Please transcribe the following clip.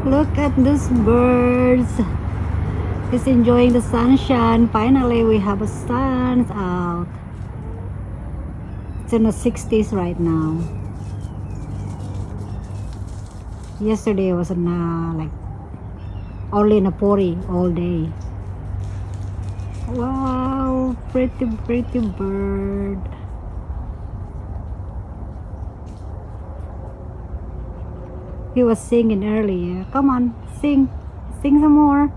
Look at those birds. He's enjoying the sunshine. Finally, we have a sun out. It's in the 60s right now. Yesterday was in like only in a 40 all day. Wow, pretty bird. He was singing earlier. Come on, sing some more.